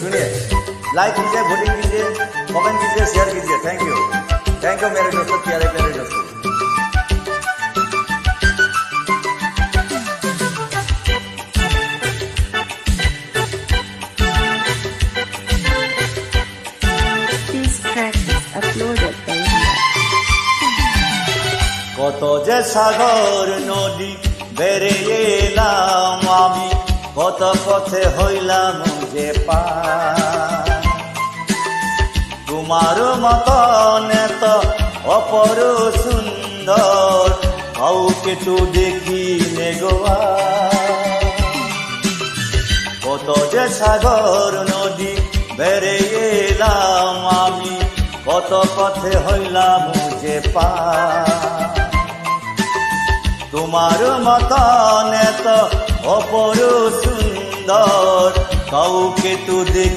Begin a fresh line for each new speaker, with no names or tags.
सुनिए, लाइक कीजिए, वोटिंग कीजिए, कमेंट कीजिए, शेयर कीजिए। थैंक यू मेरे दोस्तों, प्यारे प्यारे दोस्तों।
This track is uploaded by India.
কত যে সাগর নদী বেড়ে এলাম আমি, কত পথে হইলাম যে পার। তোমার মতন এত অপর সুন্দর কাউকে তো দেখি নে গোয়া। কত যে সাগর নদী বেড়ে এলাম আমি, কত পথে হইলাম যে পার। তোমার মতন এত অপর সুন্দর কাউকে তো দেখি